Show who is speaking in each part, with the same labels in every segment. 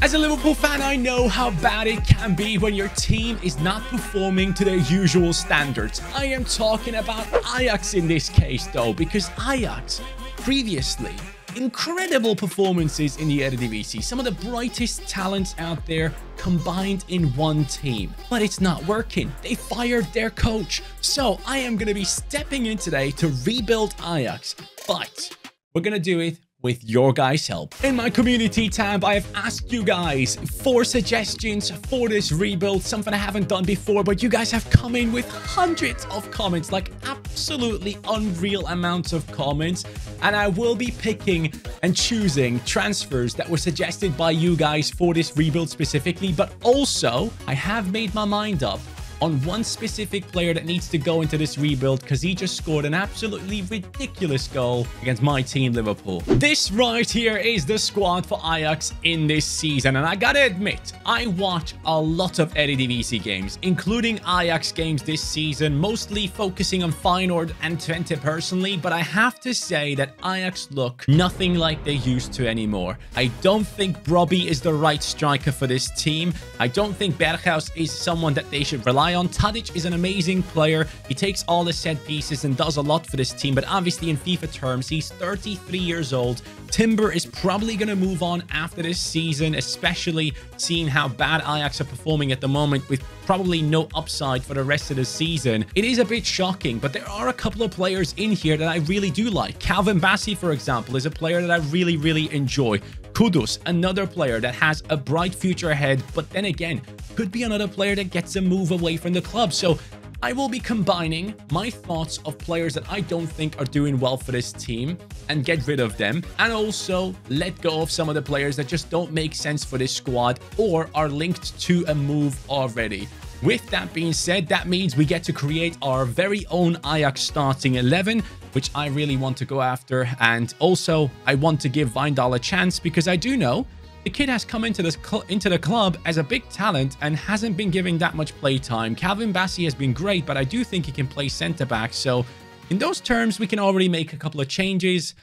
Speaker 1: As a Liverpool fan, I know how bad it can be when your team is not performing to their usual standards. I am talking about Ajax in this case though, because Ajax previously, incredible performances in the Eredivisie, some of the brightest talents out there combined in one team, but it's not working. They fired their coach. So I am going to be stepping in today to rebuild Ajax, but we're going to do it with your guys' help. In my community tab, I have asked you guys for suggestions for this rebuild, something I haven't done before, but you guys have come in with hundreds of comments, like absolutely unreal amounts of comments, and I will be picking and choosing transfers that were suggested by you guys for this rebuild specifically, but also I have made my mind up on one specific player that needs to go into this rebuild because he just scored an absolutely ridiculous goal against my team, Liverpool. This right here is the squad for Ajax in this season, and I gotta admit, I watch a lot of Eredivisie games, including Ajax games this season, mostly focusing on Feyenoord and Twente personally, but I have to say that Ajax look nothing like they used to anymore. I don't think Brobbey is the right striker for this team. I don't think Berghuis is someone that they should rely on. Tadic is an amazing player. He takes all the set pieces and does a lot for this team, but obviously in FIFA terms, he's 33 years old. Timber is probably going to move on after this season, especially seeing how bad Ajax are performing at the moment with probably no upside for the rest of the season. It is a bit shocking, but there are a couple of players in here that I really do like. Calvin Bassey, for example, is a player that I really enjoy. Kudus, another player that has a bright future ahead, but then again, could be another player that gets a move away from the club. So I will be combining my thoughts of players that I don't think are doing well for this team and get rid of them, and also let go of some of the players that just don't make sense for this squad or are linked to a move already. With that being said, that means we get to create our very own Ajax starting 11, which I really want to go after. And also, I want to give Wijndal a chance because I do know the kid has come into the club as a big talent and hasn't been given that much play time. Calvin Bassey has been great, but I do think he can play centre-back. So in those terms, we can already make a couple of changes.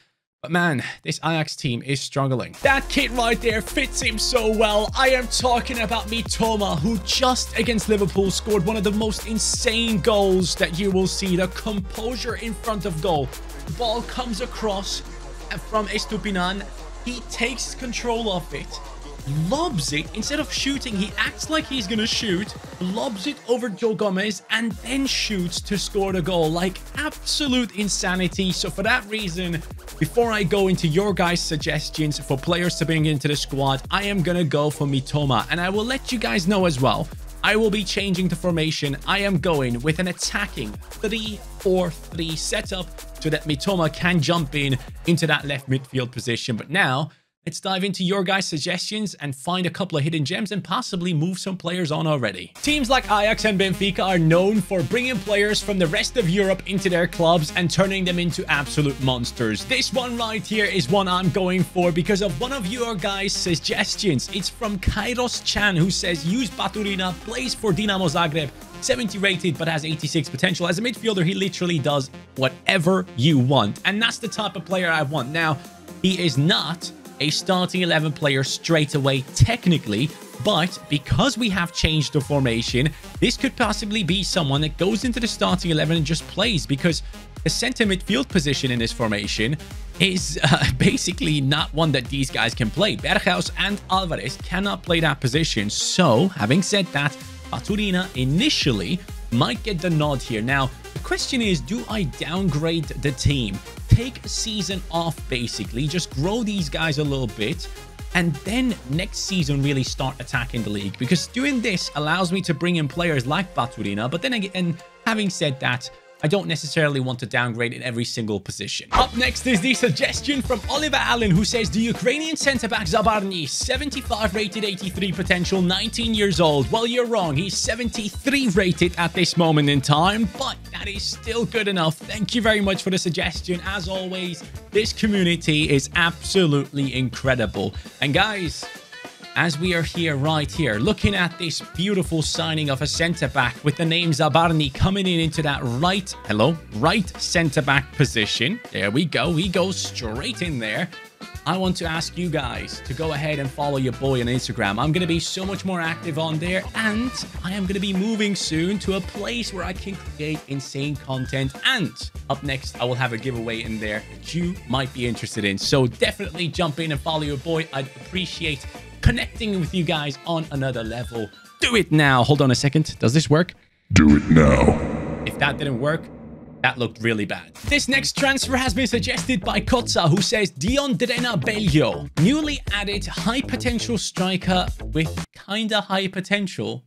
Speaker 1: But man, this Ajax team is struggling. That kid right there fits him so well. I am talking about Mitoma, who just against Liverpool scored one of the most insane goals that you will see. The composure in front of goal. The ball comes across from Estupinan. He takes control of it, lobs it. Instead of shooting, he acts like he's gonna shoot, lobs it over Joe Gomez, and then shoots to score the goal. Like, absolute insanity. So for that reason, before I go into your guys' suggestions for players to bring into the squad, I am gonna go for Mitoma, and I will let you guys know as well, I will be changing the formation. I am going with an attacking 3-4-3 setup so that Mitoma can jump into that left midfield position. But now, let's dive into your guys' suggestions and find a couple of hidden gems and possibly move some players on already. Teams like Ajax and Benfica are known for bringing players from the rest of Europe into their clubs and turning them into absolute monsters. This one right here is one I'm going for because of one of your guys' suggestions. It's from Kairos Chan, who says, use Baturina, plays for Dinamo Zagreb, 70 rated but has 86 potential. As a midfielder, he literally does whatever you want, and that's the type of player I want. Now, he is not a starting 11 player straight away technically, but because we have changed the formation, this could possibly be someone that goes into the starting 11 and just plays, because the center midfield position in this formation is basically not one that these guys can play. Berghuis and Alvarez cannot play that position. So having said that, Baturina initially might get the nod here. Now, the question is, do I downgrade the team? Take a season off, basically. Just grow these guys a little bit. And then next season really start attacking the league. Because doing this allows me to bring in players like Baturina. But then again, having said that, I don't necessarily want to downgrade in every single position. Up next is the suggestion from Oliver Allen, who says the Ukrainian centre-back Zabarny, 75 rated, 83 potential, 19 years old. Well, you're wrong. He's 73 rated at this moment in time, but that is still good enough. Thank you very much for the suggestion. As always, this community is absolutely incredible. And guys, as we are right here, looking at this beautiful signing of a centre-back with the name Zabarny coming into that right centre-back position. There we go. We go straight in there. I want to ask you guys to go ahead and follow your boy on Instagram. I'm going to be so much more active on there, and I am going to be moving soon to a place where I can create insane content. And up next, I will have a giveaway in there that you might be interested in. So definitely jump in and follow your boy. I'd appreciate connecting with you guys on another level. Do it now. Hold on a second. Does this work?
Speaker 2: Do it now.
Speaker 1: If that didn't work, that looked really bad. This next transfer has been suggested by Kotza, who says Diondrena Bello, newly added high potential striker with kinda high potential.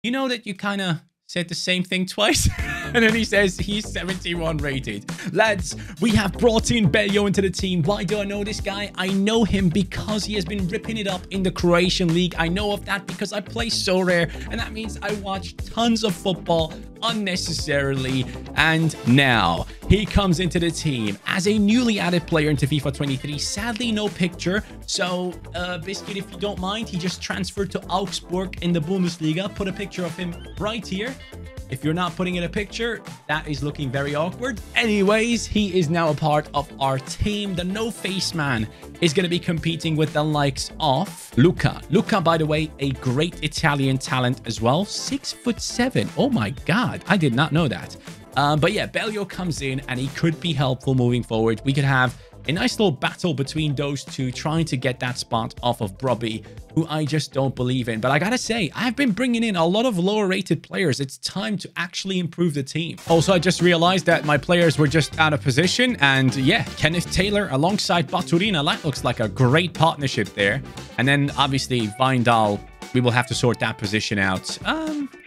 Speaker 1: You know that you kinda said the same thing twice? And then he says he's 71 rated. Lads, we have brought in Bello into the team. Why do I know this guy? I know him because he has been ripping it up in the Croatian league. I know of that because I play so rare, and that means I watch tons of football unnecessarily. And now he comes into the team as a newly added player into FIFA 23. Sadly, no picture. So, Biscuit, if you don't mind, he just transferred to Augsburg in the Bundesliga. Put a picture of him right here. If you're not putting in a picture, that is looking very awkward. Anyways, he is now a part of our team. The no-face man is going to be competing with the likes of Luca. Luca, by the way, a great Italian talent as well. 6'7". Oh my God, I did not know that. But yeah, Bello comes in and he could be helpful moving forward. We could have a nice little battle between those two, trying to get that spot off of Brobby, who I just don't believe in. But I gotta say, I've been bringing in a lot of lower rated players. It's time to actually improve the team. Also, I just realized that my players were just out of position. And yeah, Kenneth Taylor alongside Baturina, that looks like a great partnership there. And then obviously Vindal, we will have to sort that position out.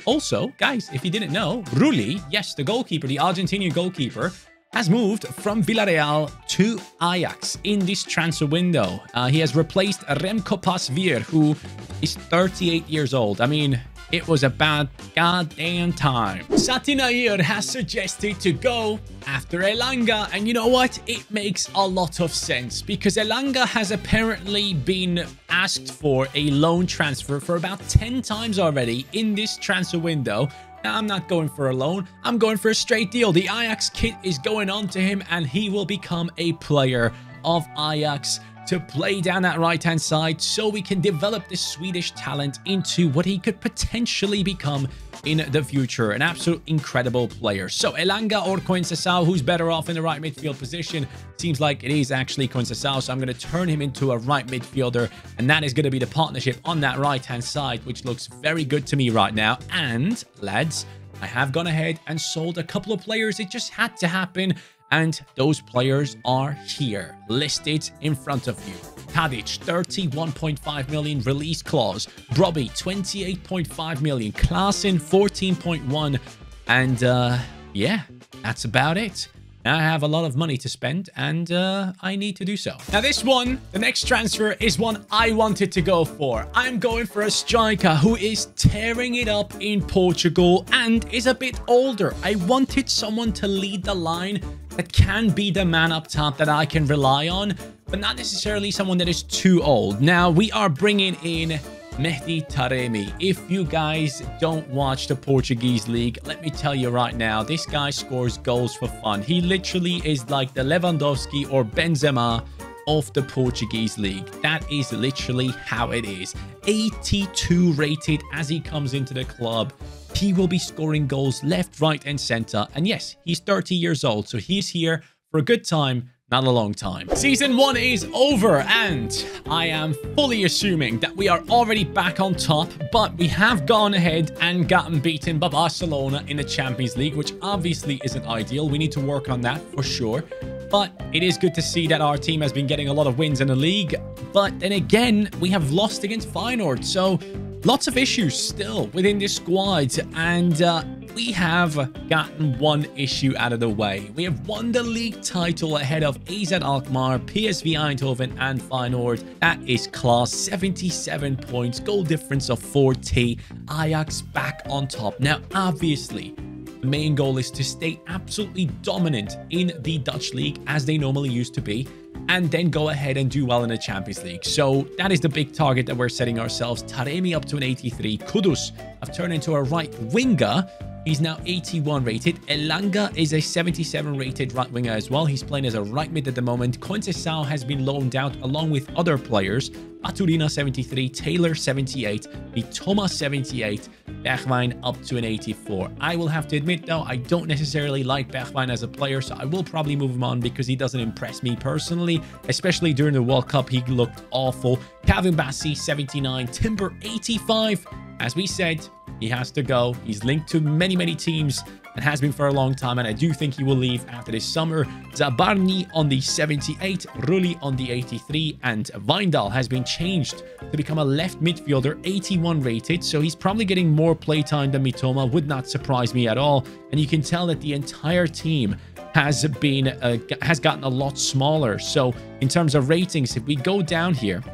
Speaker 1: Also, guys, if you didn't know, Rulli, yes, the goalkeeper, the Argentinian goalkeeper, has moved from Villarreal to Ajax in this transfer window. He has replaced Remco Pasveer, who is 38 years old. I mean, it was about goddamn time. Satinair has suggested to go after Elanga, and you know what? It makes a lot of sense because Elanga has apparently been asked for a loan transfer for about 10 times already in this transfer window. Now, I'm not going for a loan. I'm going for a straight deal. The Ajax kit is going on to him, and he will become a player of Ajax to play down that right-hand side so we can develop this Swedish talent into what he could potentially become in the future. An absolute incredible player. So Elanga or Coinsasau, who's better off in the right midfield position? Seems like it is actually Coinsasau, so I'm going to turn him into a right midfielder, and that is going to be the partnership on that right-hand side, which looks very good to me right now. And lads, I have gone ahead and sold a couple of players. It just had to happen. And those players are here, listed in front of you. Tadic, 31.5 million release clause. Brobby, 28.5 million. Klaassen, 14.1. And yeah, that's about it. Now I have a lot of money to spend, and I need to do so. Now this one, the next transfer, is one I wanted to go for. I'm going for a striker who is tearing it up in Portugal and is a bit older. I wanted someone to lead the line that can be the man up top that I can rely on, but not necessarily someone that is too old. Now we are bringing in Mehdi Taremi. If you guys don't watch the Portuguese league, let me tell you right now, this guy scores goals for fun. He literally is like the Lewandowski or Benzema of the Portuguese league. That is literally how it is. 82 rated as he comes into the club. He will be scoring goals left, right, and center. And yes, he's 30 years old, so he's here for a good time, not a long time. Season 1 is over, and I am fully assuming that we are already back on top, but we have gone ahead and gotten beaten by Barcelona in the Champions League, which obviously isn't ideal. We need to work on that for sure. But it is good to see that our team has been getting a lot of wins in the league. But then again, we have lost against Feyenoord, so lots of issues still within this squad, and we have gotten one issue out of the way. We have won the league title ahead of AZ Alkmaar, PSV Eindhoven, and Feyenoord. That is class. 77 points, goal difference of 40. Ajax back on top. Now, obviously, the main goal is to stay absolutely dominant in the Dutch league as they normally used to be, and then go ahead and do well in the Champions League. So that is the big target that we're setting ourselves. Taremi up to an 83. Kudus have turned into a right winger. He's now 81 rated. Elanga is a 77 rated right winger as well. He's playing as a right mid at the moment. Conceição has been loaned out along with other players. Baturina 73, Taylor 78, Mitoma 78, Bergwijn up to an 84. I will have to admit though, I don't necessarily like Bergwijn as a player, so I will probably move him on because he doesn't impress me personally, especially during the World Cup. He looked awful. Calvin Bassey 79, Timber 85. As we said, he has to go. He's linked to many teams and has been for a long time, and I do think he will leave after this summer. Zabarni on the 78, Rulli on the 83, and Wijndal has been changed to become a left midfielder, 81 rated, so he's probably getting more playtime than Mitoma. Would not surprise me at all. And you can tell that the entire team has gotten a lot smaller. So in terms of ratings, if we go down here,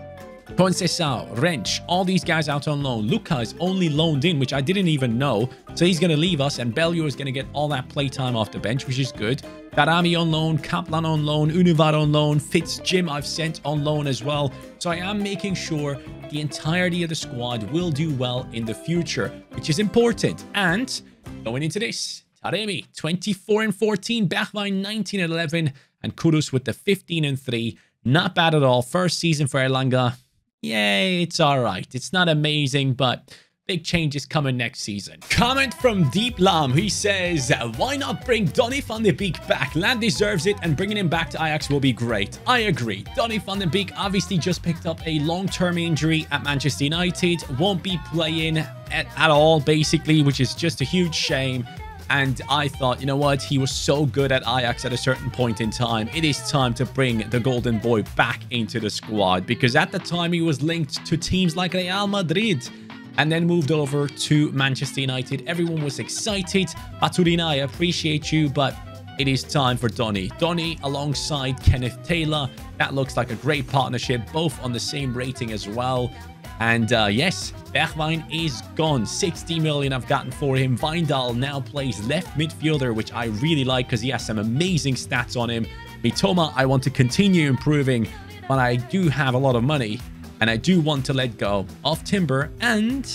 Speaker 1: Conceição, Wrench, all these guys out on loan. Luca is only loaned in, which I didn't even know. So he's going to leave us, and Bellew is going to get all that playtime off the bench, which is good. Darami on loan, Kaplan on loan, Univar on loan, Fitz Jim I've sent on loan as well. So I am making sure the entirety of the squad will do well in the future, which is important. And going into this, Taremi, 24-14, Bergwijn 19-11, and Kudus with the 15-3. Not bad at all. First season for Elanga. Yay, it's all right. It's not amazing, but big changes coming next season. Comment from Deep Lam. He says, why not bring Donny van de Beek back? Lad deserves it, and bringing him back to Ajax will be great. I agree. Donny van de Beek obviously just picked up a long-term injury at Manchester United. Won't be playing at all, basically, which is just a huge shame. And I thought, you know what? He was so good at Ajax at a certain point in time. It is time to bring the Golden Boy back into the squad, because at the time he was linked to teams like Real Madrid and then moved over to Manchester United. Everyone was excited. Baturina, I appreciate you, but it is time for Donny. Donny alongside Kenneth Taylor. That looks like a great partnership, both on the same rating as well. And yes, Bergwijn is gone. 60 million I've gotten for him. Wijndal now plays left midfielder, which I really like because he has some amazing stats on him. Mitoma, I want to continue improving, but I do have a lot of money, and I do want to let go of Timber and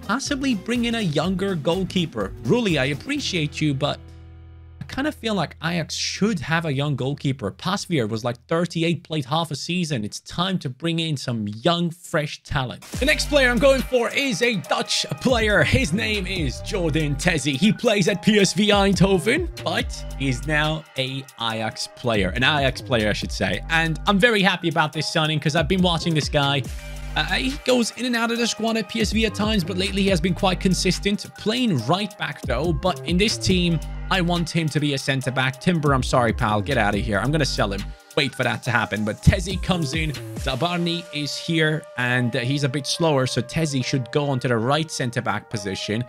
Speaker 1: possibly bring in a younger goalkeeper. Rulli, I appreciate you, but I kind of feel like Ajax should have a young goalkeeper. Pasveer was like 38, played half a season. It's time to bring in some young, fresh talent. The next player I'm going for is a Dutch player. His name is Jordan Tezzy. He plays at PSV Eindhoven, but he's now an Ajax player, I should say. And I'm very happy about this signing because I've been watching this guy. He goes in and out of the squad at PSV at times, but lately he has been quite consistent. Playing right back though, but in this team, I want him to be a centre-back. Timber, I'm sorry, pal. Get out of here. I'm going to sell him. Wait for that to happen. But Tezzy comes in. Zabarni is here, and he's a bit slower, so Tezzy should go onto the right centre-back position.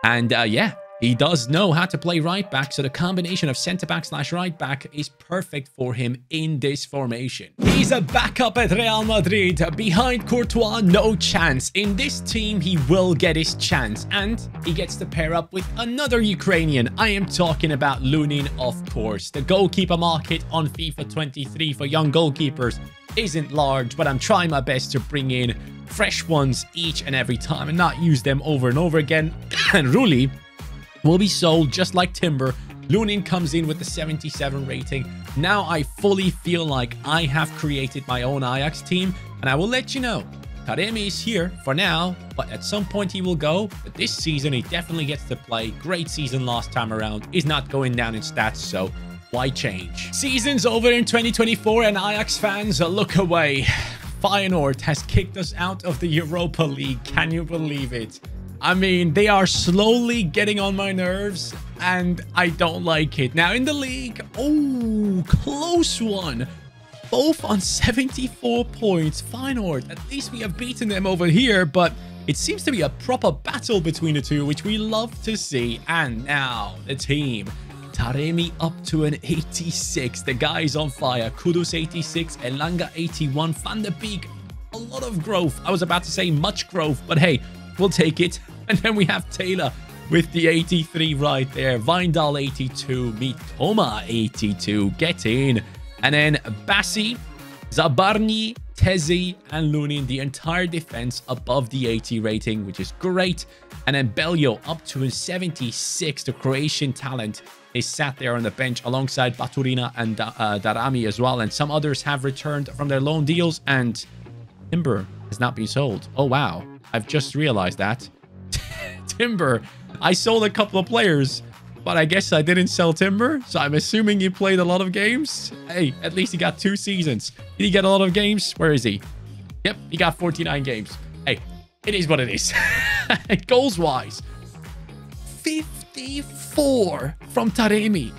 Speaker 1: And yeah, he does know how to play right back, so the combination of centre-back / right back is perfect for him in this formation. He's a backup at Real Madrid. Behind Courtois, no chance. In this team, he will get his chance, and he gets to pair up with another Ukrainian. I am talking about Lunin, of course. The goalkeeper market on FIFA 23 for young goalkeepers isn't large, but I'm trying my best to bring in fresh ones each and every time and not use them over and over again. And Rulli will be sold just like Timber. Lunin comes in with the 77 rating. Now I fully feel like I have created my own Ajax team, and I will let you know. Taremi is here for now, but at some point he will go. But this season he definitely gets to play. Great season last time around. Is not going down in stats, so why change? Season's over in 2024 and Ajax fans look away. Feyenoord has kicked us out of the Europa League. Can you believe it? I mean, they are slowly getting on my nerves, and I don't like it. Now, in the league, oh, close one. Both on 74 points. Feyenoord, at least we have beaten them over here, but it seems to be a proper battle between the two, which we love to see. And now, the team. Taremi up to an 86. The guy's on fire. Kudus 86, Elanga 81, Van de Beek. A lot of growth. I was about to say much growth, but hey, we'll take it. And then we have Taylor with the 83 right there. Wijndal 82. Mitoma 82. Get in. And then Bassey, Zabarni, Tezzy and Lunin, the entire defense above the 80 rating, which is great. And then Beljo up to a 76. The Croatian talent is sat there on the bench alongside Baturina and Darami as well. And some others have returned from their loan deals. And Timber has not been sold. Oh, wow. I've just realized that. Timber. I sold a couple of players, but I guess I didn't sell Timber. So I'm assuming he played a lot of games. Hey, at least he got 2 seasons. Did he get a lot of games? Where is he? Yep, he got 49 games. Hey, it is what it is. Goals-wise, 54 from Taremi.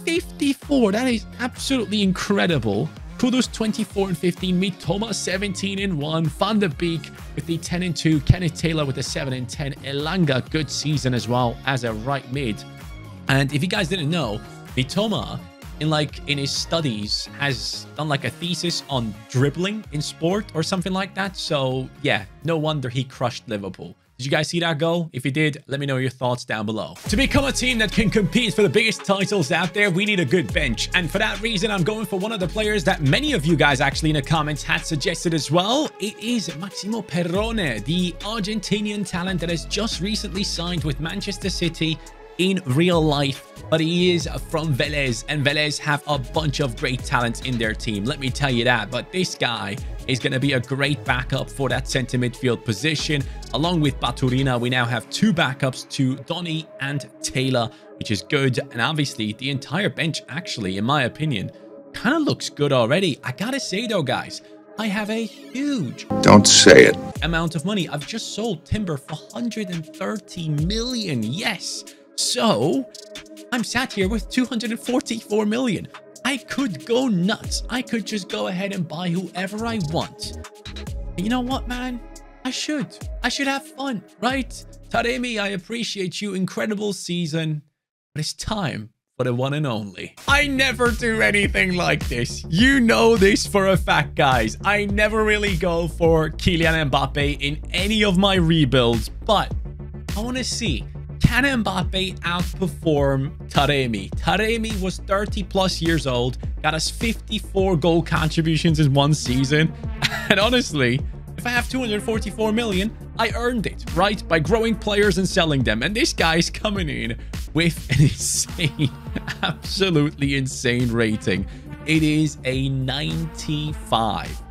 Speaker 1: 54. That is absolutely incredible. Kudus 24 and 15, Mitoma 17 and 1, Van de Beek with the 10 and 2, Kenneth Taylor with the 7 and 10, Elanga, good season as well as a right mid. And if you guys didn't know, Mitoma in his studies has done like a thesis on dribbling in sport or something like that. So yeah, no wonder he crushed Liverpool. Did you guys see that goal? If you did, let me know your thoughts down below. To become a team that can compete for the biggest titles out there, we need a good bench. And for that reason, I'm going for one of the players that many of you guys actually in the comments had suggested as well. It is Maximo Perrone, the Argentinian talent that has just recently signed with Manchester City in real life, but he is from Vélez, and Vélez have a bunch of great talents in their team, let me tell you that. But this guy is going to be a great backup for that center midfield position. Along with Baturina, we now have 2 backups to Donny and Taylor, which is good. And obviously the entire bench actually, in my opinion, kind of looks good already. I gotta say though, guys, I have a huge,
Speaker 2: don't say it,
Speaker 1: amount of money. I've just sold Timber for 130 million. Yes. So I'm sat here with 244 million. I could go nuts. I could just go ahead and buy whoever I want. And you know what, man? I should have fun, right? Taremi, I appreciate you. Incredible season. But it's time for the one and only. I never do anything like this. You know this for a fact, guys. I never really go for Kylian Mbappe in any of my rebuilds. But I want to see, can Mbappe outperform Taremi? Taremi was 30 plus years old, got us 54 goal contributions in 1 season. And honestly, if I have 244 million, I earned it, right? By growing players and selling them. And this guy's coming in with an insane, absolutely insane rating. It is a 95.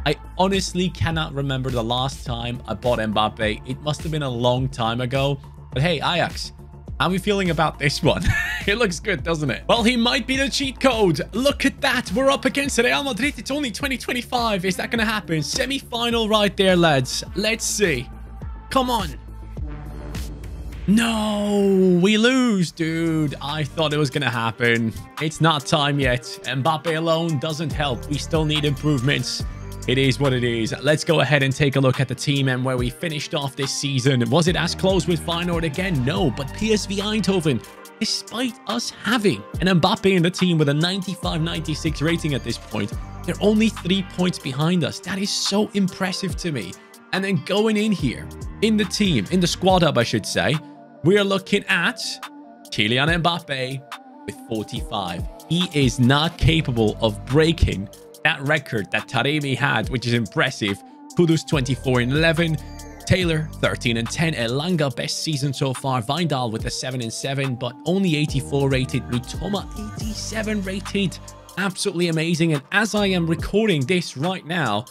Speaker 1: I honestly cannot remember the last time I bought Mbappe. It must have been a long time ago. But hey, Ajax, how are we feeling about this one? It looks good, doesn't it? Well, he might be the cheat code. Look at that. We're up against Real Madrid. It's only 2025. Is that going to happen? Semi-final right there, lads. Let's see. Come on. No, we lose, dude. I thought it was going to happen. It's not time yet. Mbappe alone doesn't help. We still need improvements. It is what it is. Let's go ahead and take a look at the team and where we finished off this season. Was it as close with Feyenoord again? No, but PSV Eindhoven, despite us having an Mbappe in the team with a 95-96 rating at this point, they're only 3 points behind us. That is so impressive to me. And then going in here, in the team, in the squad hub, I should say, we are looking at Kylian Mbappe with 45. He is not capable of breaking that record that Taremi had, which is impressive. Kudus 24 and 11, Taylor 13 and 10, Elanga best season so far, Wijndal with a 7 and 7, but only 84 rated, Mitoma 87 rated. Absolutely amazing. And as I am recording this right now,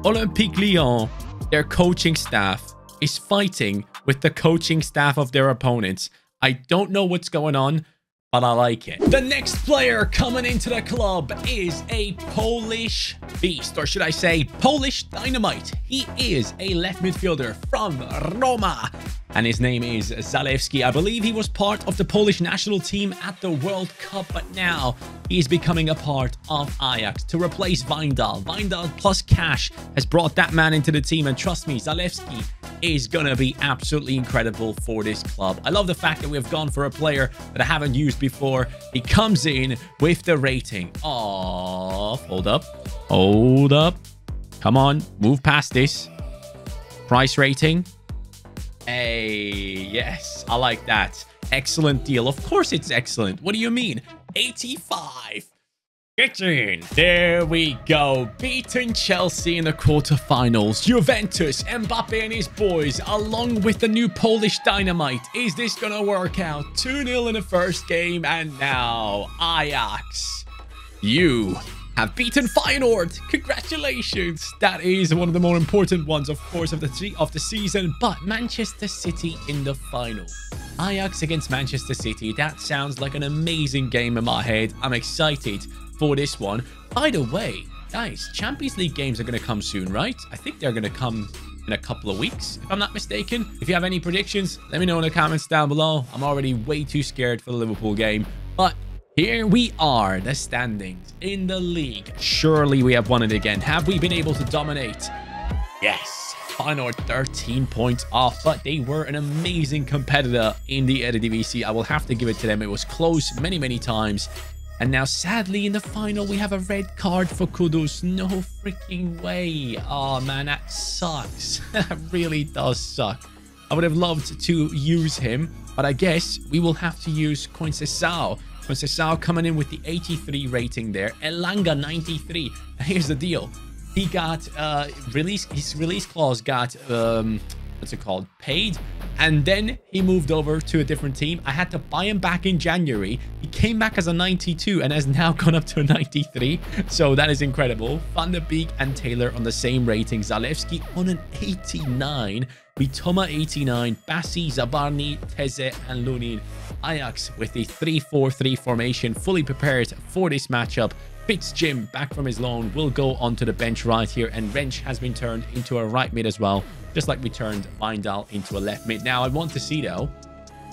Speaker 1: Olympique Lyon, their coaching staff, is fighting with the coaching staff of their opponents. I don't know what's going on, but I like it. The next player coming into the club is a Polish beast, or should I say Polish dynamite. He is a left midfielder from Roma, and his name is Zalewski. I believe he was part of the Polish national team at the World Cup, but now he's becoming a part of Ajax to replace Wijndal. Wijndal plus cash has brought that man into the team, and trust me, Zalewski is gonna be absolutely incredible for this club. I love the fact that we've gone for a player that I haven't used before. He comes in with the rating of, hold up, come on, move past this. Price rating, hey, yes, I like that. Excellent deal. Of course it's excellent. What do you mean? 85. Kitchen. There we go. Beating Chelsea in the quarterfinals. Juventus, Mbappe and his boys, along with the new Polish dynamite. Is this going to work out? 2-0 in the first game, and now Ajax. You have beaten Feyenoord. Congratulations. That is one of the more important ones, of course, of the season. But Manchester City in the final. Ajax against Manchester City. That sounds like an amazing game in my head. I'm excited for this one. By the way, guys, Champions League games are going to come soon, right? I think they're going to come in a couple of weeks, if I'm not mistaken. If you have any predictions, let me know in the comments down below. I'm already way too scared for the Liverpool game. But here we are, the standings in the league. Surely we have won it again. Have we been able to dominate? Yes. Feyenoord 13 points off, but they were an amazing competitor in the Eredivisie. I will have to give it to them. It was close many, many times. And now, sadly, in the final, we have a red card for Kudus. No freaking way. Oh, man, that sucks. That really does suck. I would have loved to use him, but I guess we will have to use Conceição. Conceição coming in with the 83 rating there. Elanga, 93. Now, here's the deal. He got his release clause got what's it called, paid, and then he moved over to a different team. I had to buy him back in January. He came back as a 92 and has now gone up to a 93, so that is incredible. Van der Beek and Taylor on the same rating. Zalewski on an 89, Mitoma 89, Bassi, Zabarni, Teze and Lunin. Ajax with the 3-4-3 formation, fully prepared for this matchup. Fitz Jim, back from his loan, will go onto the bench right here, and Wrench has been turned into a right mid as well, just like we turned Wijndal into a left mid. Now, I want to see, though,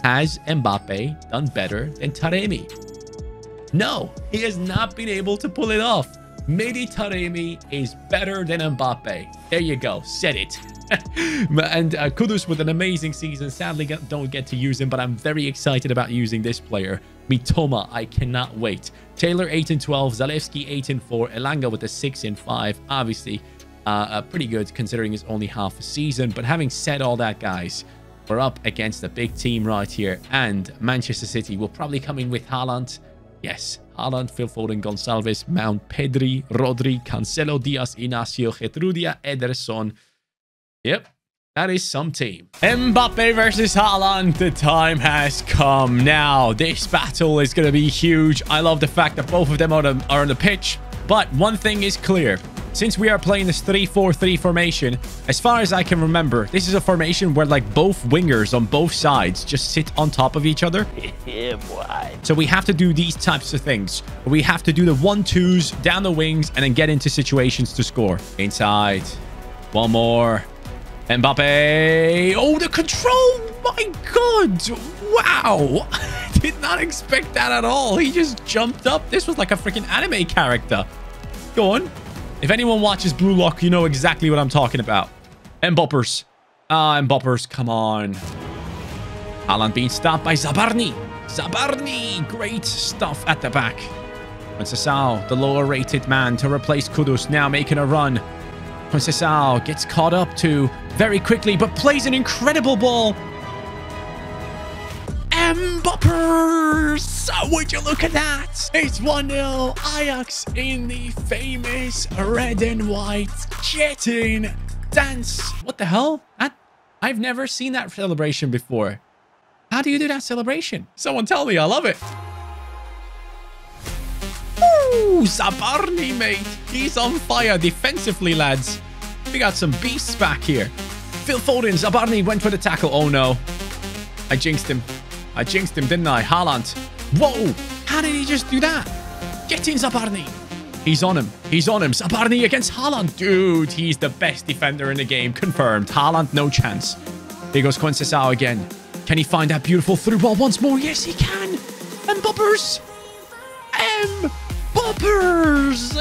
Speaker 1: has Mbappe done better than Taremi? No, he has not been able to pull it off. Maybe Taremi is better than Mbappe. There you go, said it. And Kudus with an amazing season. Sadly, don't get to use him, but I'm very excited about using this player. Mitoma, I cannot wait. Taylor 8-12, Zalewski 8-4, Elanga with a 6-5. Obviously, pretty good considering it's only half a season. But having said all that, guys, we're up against a big team right here, and Manchester City will probably come in with Haaland. Yes, Haaland, Phil Foden, Gonçalves, Mount, Pedri, Rodri, Cancelo, Diaz, Inacio, Getrudia, Ederson. Yep, that is some team. Mbappe versus Haaland. The time has come. Now, this battle is going to be huge. I love the fact that both of them are on the pitch. But one thing is clear. Since we are playing this 3-4-3 formation, as far as I can remember, this is a formation where like both wingers on both sides just sit on top of each other. Yeah, boy. So we have to do these types of things. We have to do the 1-2s down the wings and then get into situations to score. Inside. One more. Mbappe. Oh, the control. My God. Wow. Did not expect that at all. He just jumped up. This was like a freaking anime character. Go on. If anyone watches Blue Lock, you know exactly what I'm talking about. Mboppers. Mboppers, come on. Haaland being stopped by Zabarni. Zabarni. Great stuff at the back. Conceição, the lower rated man, to replace Kudus, now making a run. Conceição gets caught up to very quickly, but plays an incredible ball. Mboppers! Would you look at that? It's 1-0. Ajax in the famous red and white jetting dance. What the hell? I've never seen that celebration before. How do you do that celebration? Someone tell me. I love it. Ooh, Zabarni, mate. He's on fire defensively, lads. We got some beasts back here. Phil Foden, Zabarni went for the tackle. Oh, no. I jinxed him. I jinxed him, didn't I? Haaland. Whoa. How did he just do that? Get in, Zabarni. He's on him. He's on him. Zabarni against Haaland. Dude, he's the best defender in the game. Confirmed. Haaland, no chance. Here goes Conceição again. Can he find that beautiful through ball once more? Yes, he can. Mboppers. Mboppers.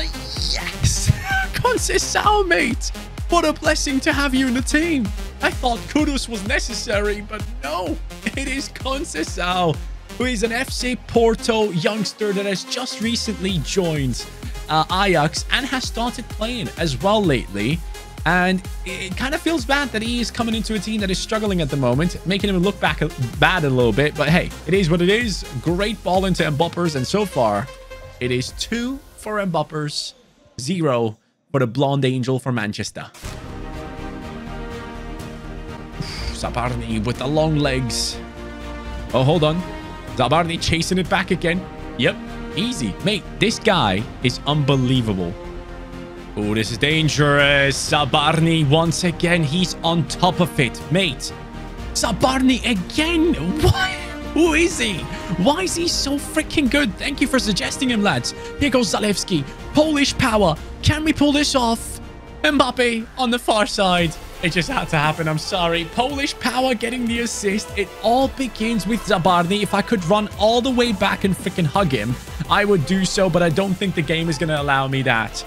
Speaker 1: Yes. Conceição, mate. What a blessing to have you in the team. I thought Kudus was necessary, but no. It is Conceição, who is an FC Porto youngster that has just recently joined Ajax and has started playing as well lately. And it kind of feels bad that he is coming into a team that is struggling at the moment, making him look bad a little bit. But hey, it is what it is. Great ball into Mboppers, and so far, it is 2-4 for Mbappers, 0 for the blonde angel for Manchester. Zabarni with the long legs. Oh, hold on. Zabarni chasing it back again. Yep, easy. Mate, this guy is unbelievable. Oh, this is dangerous. Zabarni once again. He's on top of it. Mate, Zabarni again. What? Who is he? Why is he so freaking good? Thank you for suggesting him, lads. Here goes Zalewski. Polish power. Can we pull this off? Mbappe on the far side. It just had to happen. I'm sorry. Polish power getting the assist. It all begins with Zabarni. If I could run all the way back and freaking hug him, I would do so, but I don't think the game is going to allow me that.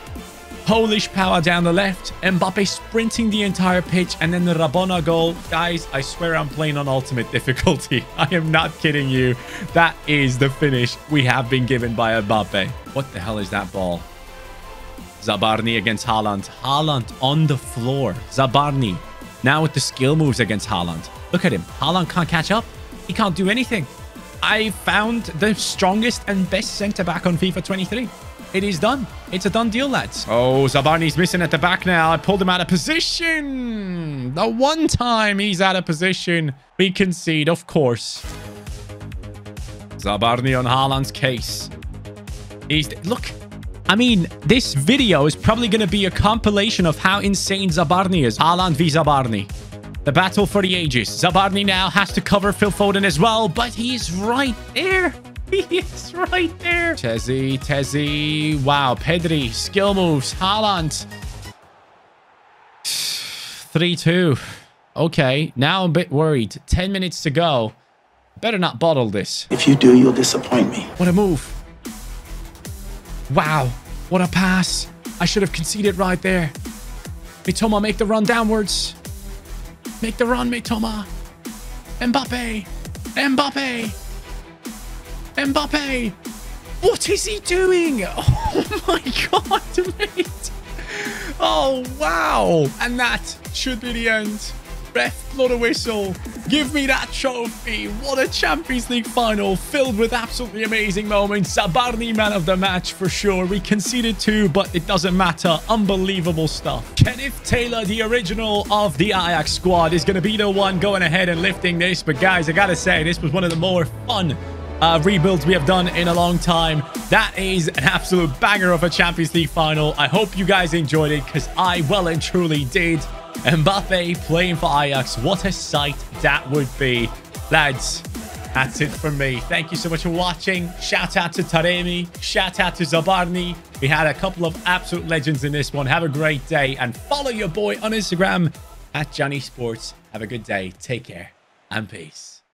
Speaker 1: Polish power down the left. Mbappe sprinting the entire pitch. And then the Rabona goal. Guys, I swear I'm playing on ultimate difficulty. I am not kidding you. That is the finish we have been given by Mbappe. What the hell is that ball? Zabarni against Haaland. Haaland on the floor. Zabarni now with the skill moves against Haaland. Look at him. Haaland can't catch up. He can't do anything. I found the strongest and best centre-back on FIFA 23. It is done. It's a done deal, lads. Oh, Zabarni's missing at the back now. I pulled him out of position. The one time he's out of position, we concede, of course. Zabarni on Haaland's case. Look. I mean, this video is probably going to be a compilation of how insane Zabarni is. Haaland v Zabarni. The battle for the ages. Zabarni now has to cover Phil Foden as well, but he's right there. He is right there. Tezzy. Wow, Pedri. Skill moves. Haaland. 3-2. Okay, now I'm a bit worried. 10 minutes to go. Better not bottle this.
Speaker 2: If you do, you'll disappoint me.
Speaker 1: What a move. Wow, what a pass. I should have conceded right there. Mitoma, make the run downwards. Make the run, Mitoma. Mbappe. What is he doing? Oh my god, mate. Oh, wow. And that should be the end. Ref, blow the whistle. Give me that trophy. What a Champions League final filled with absolutely amazing moments. Zabarni, man of the match for sure. We conceded 2, but it doesn't matter. Unbelievable stuff. Kenneth Taylor, the original of the Ajax squad, is going to be the one going ahead and lifting this. But guys, I got to say, this was one of the more fun rebuilds we have done in a long time. That is an absolute banger of a Champions League final. I hope you guys enjoyed it, because I well and truly did. Mbappe playing for Ajax. What a sight that would be. Lads, that's it from me. Thank you so much for watching. Shout out to Taremi. Shout out to Zabarni. We had a couple of absolute legends in this one. Have a great day. And follow your boy on Instagram at CaniSports. Have a good day. Take care. And peace.